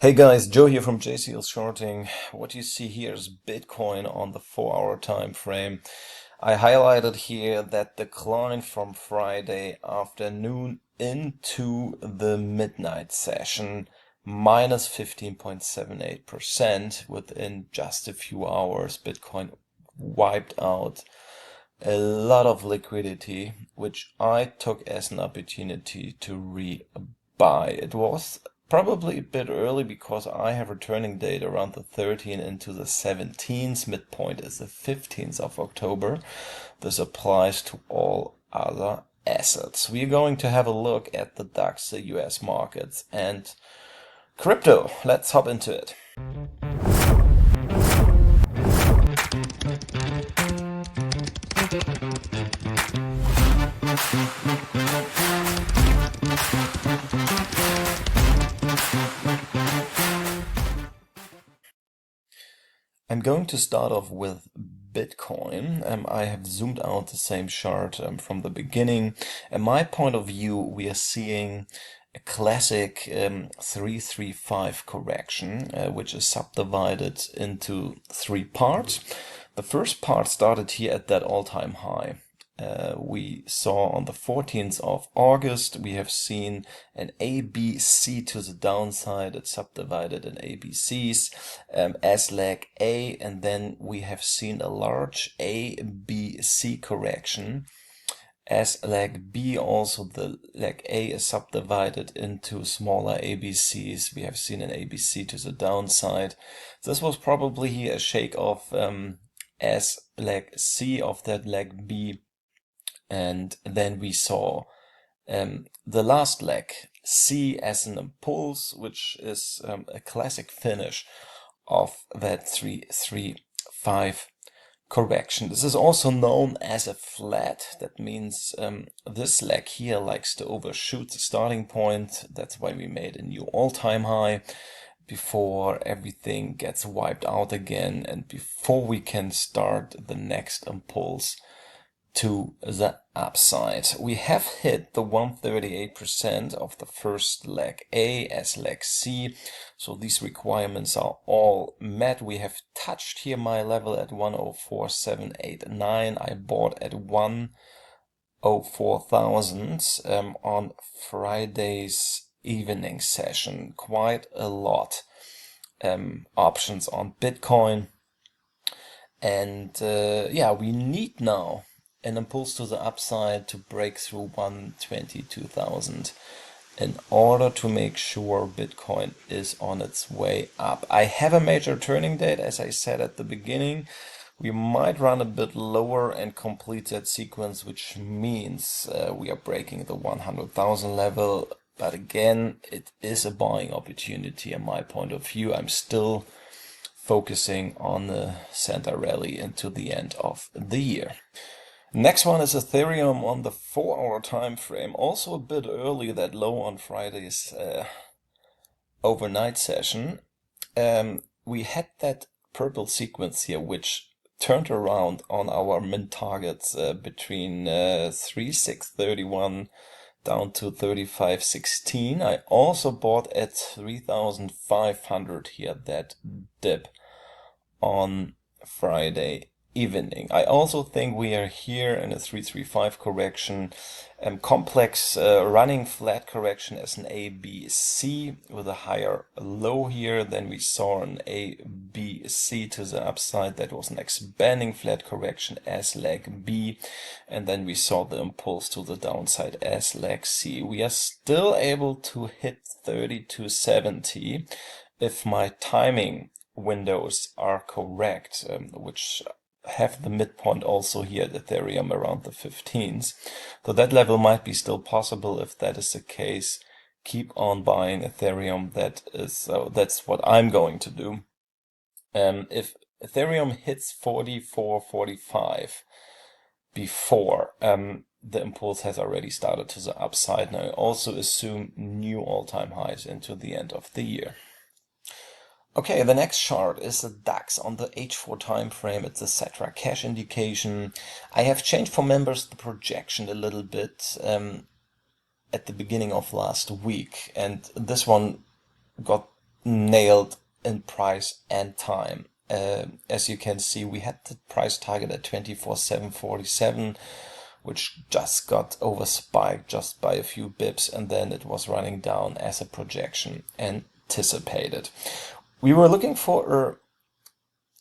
Hey guys, Joe here from JCS-Charting. What you see here is Bitcoin on the 4-hour time frame. I highlighted here that decline from Friday afternoon into the midnight session, minus 15.78% within just a few hours. Bitcoin wiped out a lot of liquidity, which I took as an opportunity to rebuy. It was probably a bit early because I have returning date around the 13th into the 17th. Midpoint is the 15th of October. This applies to all other assets. We're going to have a look at the DAX, the US markets, and crypto. Let's hop into it. I'm going to start off with Bitcoin. I have zoomed out the same chart from the beginning. In my point of view, we are seeing a classic 335 correction, which is subdivided into three parts. The first part started here at that all-time high. We saw on the 14th of August, we have seen an ABC to the downside. It's subdivided in ABCs, as leg A, and then we have seen a large ABC correction. As leg B, also the leg A is subdivided into smaller ABCs. We have seen an ABC to the downside. This was probably a shake of as leg C of that leg B. And then we saw the last leg, C, as an impulse, which is a classic finish of that 335 correction. This is also known as a flat. That means this leg here likes to overshoot the starting point. That's why we made a new all-time high before everything gets wiped out again and before we can start the next impulse to the upside. We have hit the 138% of the first leg A as leg C, so these requirements are all met. We have touched here my level at 104,789. I bought at 104,000 on Friday's evening session. Quite a lot options on Bitcoin, and yeah, we need now an impulse to the upside to break through 122,000 in order to make sure Bitcoin is on its way up. I have a major turning date, as I said at the beginning. We might run a bit lower and complete that sequence, which means we are breaking the 100,000 level. But again, it is a buying opportunity in my point of view. I'm still focusing on the Santa rally into the end of the year. Next one is Ethereum on the 4-hour time frame. Also a bit early, that low on Friday's overnight session. We had that purple sequence here, which turned around on our min targets between 3,631 down to 3,516. I also bought at 3,500 here, that dip on Friday evening. I also think we are here in a 335 correction, complex running flat correction as an ABC with a higher low here. Then we saw an ABC to the upside. That was an expanding flat correction as leg B, and then we saw the impulse to the downside as leg C. We are still able to hit 3270 if my timing windows are correct, which have the midpoint also here at Ethereum around the 15th. So that level might be still possible. If that is the case, keep on buying Ethereum. That's what I'm going to do. If Ethereum hits 44.45 before, the impulse has already started to the upside. Now I also assume new all-time highs into the end of the year. Okay, the next chart is the DAX on the H4 time frame. It's a XETRA cash indication. I have changed for members the projection a little bit at the beginning of last week, and this one got nailed in price and time. As you can see, we had the price target at 24,747, which just got overspiked just by a few bips, and then it was running down as a projection anticipated. We were looking for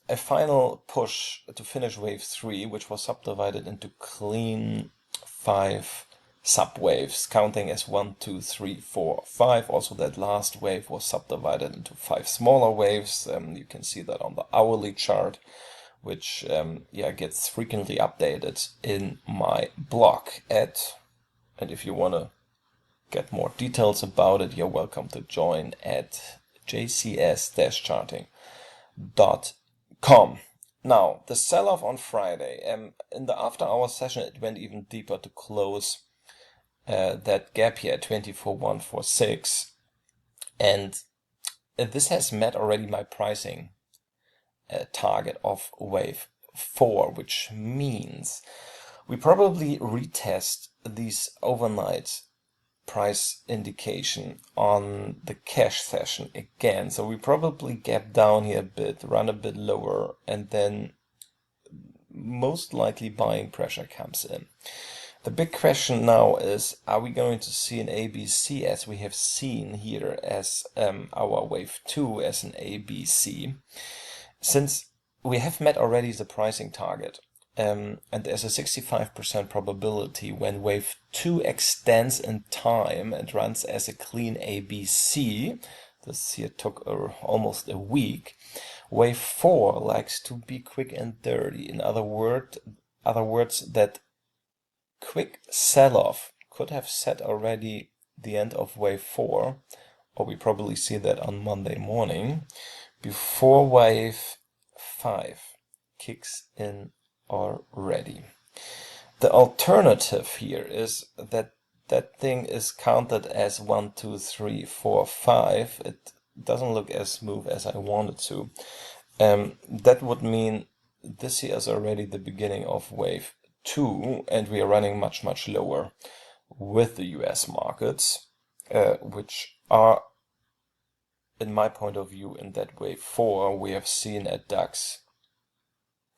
a final push to finish wave 3, which was subdivided into clean 5 subwaves, counting as 1, 2, 3, 4, 5. Also, that last wave was subdivided into 5 smaller waves. You can see that on the hourly chart, which gets frequently updated in my blog and if you want to get more details about it, you're welcome to join at JCS-Charting.com. Now, the sell-off on Friday, in the after-hour session, it went even deeper to close that gap here at 24,146, and this has met already my pricing target of wave 4, which means we probably retest these overnight price indication on the cash session again. So we probably gap down here a bit, run a bit lower, and then most likely buying pressure comes in. The big question now is, are we going to see an ABC as we have seen here as our wave 2 as an ABC? Since we have met already the pricing target, and there's a 65% probability when wave 2 extends in time and runs as a clean ABC, this here took almost a week, wave 4 likes to be quick and dirty. In other words, that quick sell-off could have set already the end of wave 4, or we probably see that on Monday morning, before wave 5 kicks in already. The alternative here is that that thing is counted as 1, 2, 3, 4, 5. It doesn't look as smooth as I want it to. That would mean this here is already the beginning of wave 2, and we are running much, much lower with the US markets, which are, in my point of view, in that wave 4 we have seen at DAX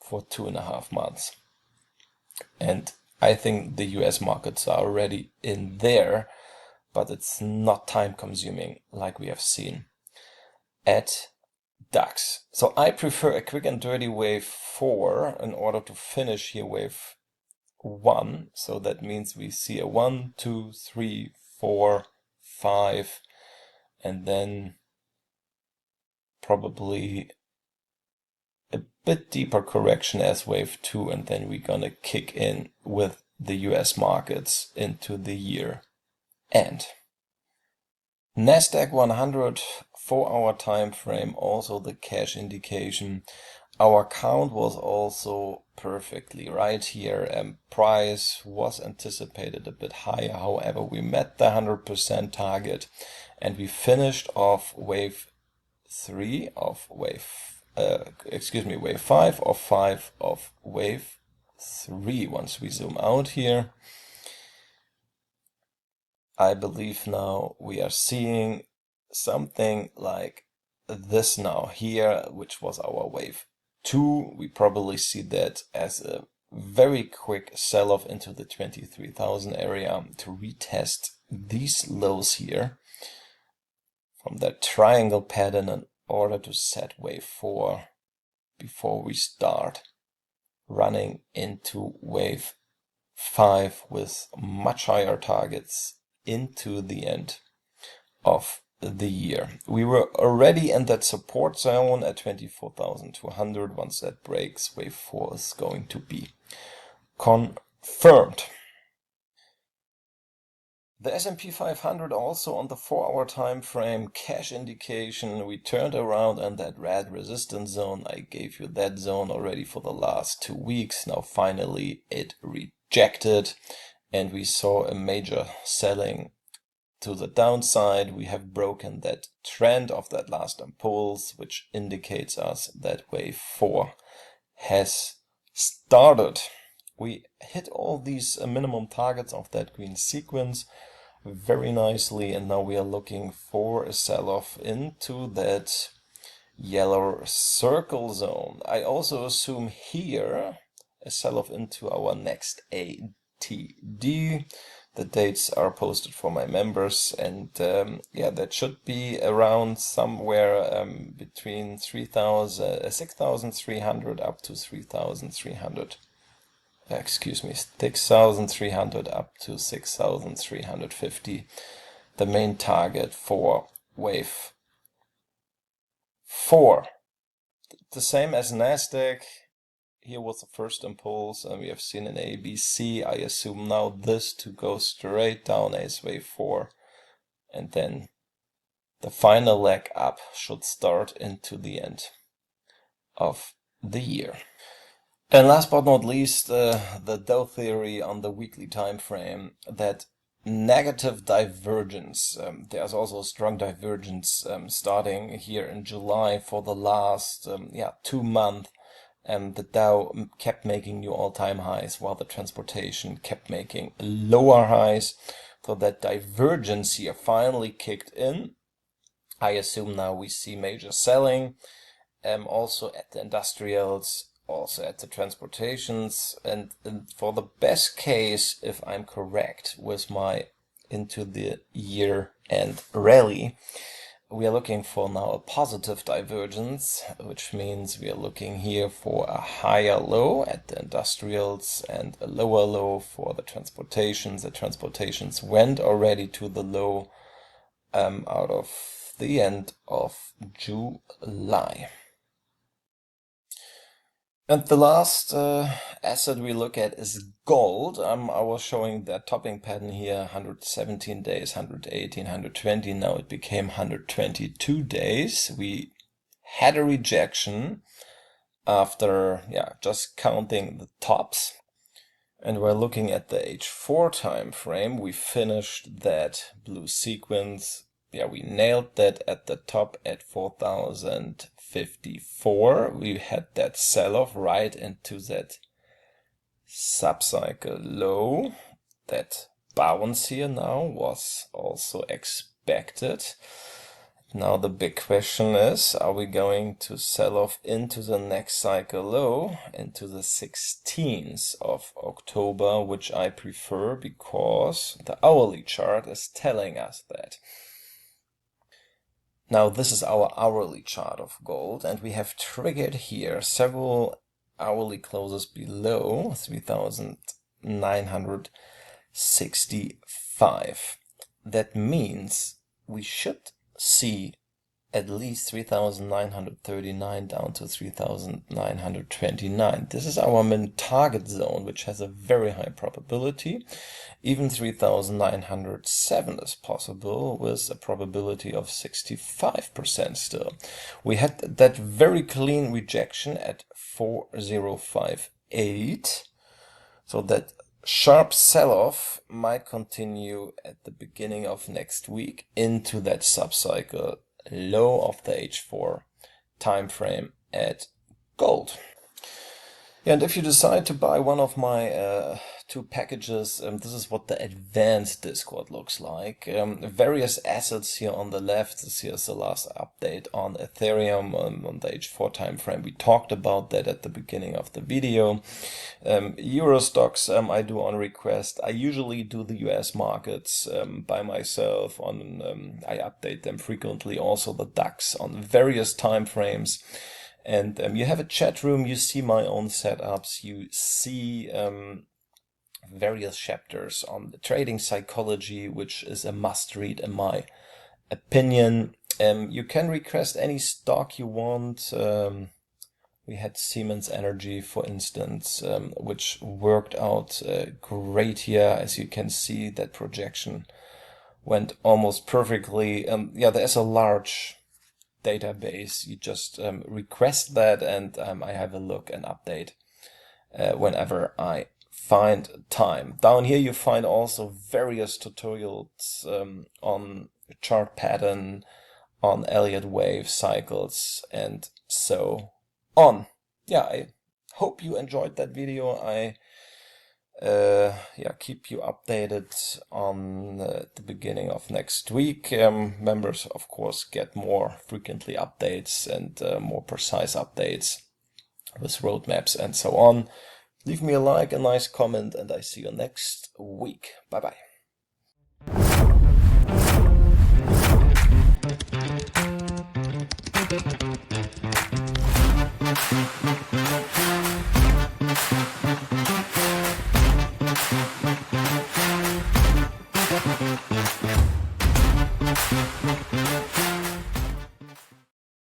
for 2.5 months. And I think the US markets are already in there, but it's not time consuming like we have seen at DAX. So I prefer a quick and dirty wave 4 in order to finish here wave 1. So that means we see a 1, 2, 3, 4, 5, and then probably a bit deeper correction as wave 2, and then we're gonna kick in with the US markets into the year end. NASDAQ 100 4-hour time frame, also the cash indication. Our count was also perfectly right here, and price was anticipated a bit higher. However, we met the 100% target, and we finished off wave 3 of wave 5 of 5 of wave 3. Once we zoom out here, I believe now we are seeing something like this now here, which was our wave 2. We probably see that as a very quick sell-off into the 23,000 area to retest these lows here from that triangle pattern in order to set wave 4 before we start running into wave 5 with much higher targets into the end of the year. We were already in that support zone at 24,200. Once that breaks, wave 4 is going to be confirmed. The SP 500 also on the 4-hour time frame, cash indication. We turned around in that red resistance zone. I gave you that zone already for the last 2 weeks. Now finally it rejected, and we saw a major selling to the downside. We have broken that trend of that last impulse, which indicates us that wave 4 has started. We hit all these minimum targets of that green sequence. very nicely, and now we are looking for a sell-off into that yellow circle zone. I also assume here a sell-off into our next ATD. The dates are posted for my members, and yeah, that should be around somewhere between 6,300 up to 3,300. Excuse me, 6,300 up to 6,350. The main target for wave 4. The same as NASDAQ. Here was the first impulse, and we have seen an ABC. I assume now this to go straight down as wave 4, and then the final leg up should start into the end of the year. And last but not least, the Dow theory on the weekly time frame, that negative divergence. There's also a strong divergence starting here in July for the last 2 months. The Dow kept making new all-time highs while the transportation kept making lower highs. So that divergence here finally kicked in. I assume now we see major selling, also at the industrials, also at the transportations, and for the best case, if I'm correct with my into the year end rally, we are looking for now a positive divergence, which means we are looking here for a higher low at the industrials and a lower low for the transportations. The transportations went already to the low out of the end of July. And the last asset we look at is gold. I was showing that topping pattern here, 117 days, 118, 120. Now it became 122 days. We had a rejection after just counting the tops. And we're looking at the H4 time frame. We finished that blue sequence. Yeah, we nailed that at the top at 4,054. We had that sell-off right into that subcycle low. That bounce here now was also expected. Now the big question is, are we going to sell off into the next cycle low, into the 16th of October, which I prefer because the hourly chart is telling us that. Now this is our hourly chart of gold, and we have triggered here several hourly closes below 3,965. That means we should see at least 3,939 down to 3,929. This is our main target zone, which has a very high probability. Even 3,907 is possible with a probability of 65% still. We had that very clean rejection at 4,058. So that sharp sell-off might continue at the beginning of next week into that subcycle low of the H4 time frame at gold. And if you decide to buy one of my 2 packages, this is what the advanced Discord looks like. Various assets here on the left. This here is the last update on Ethereum on the H4 time frame. We talked about that at the beginning of the video. Euro stocks I do on request. I usually do the US markets by myself. I update them frequently. Also the DAX on various time frames. And you have a chat room, you see my own setups, you see various chapters on the trading psychology, which is a must read in my opinion. You can request any stock you want. We had Siemens Energy, for instance, which worked out great here. As you can see, that projection went almost perfectly. There's a large database. You just request that, and I have a look and update whenever I find time. Down here you find also various tutorials on chart pattern, on Elliott Wave cycles, and so on. I hope you enjoyed that video. I yeah, keep you updated on the beginning of next week. Members, of course, get more frequently updates and more precise updates with roadmaps and so on. Leave me a like, a nice comment, and I see you next week. Bye bye.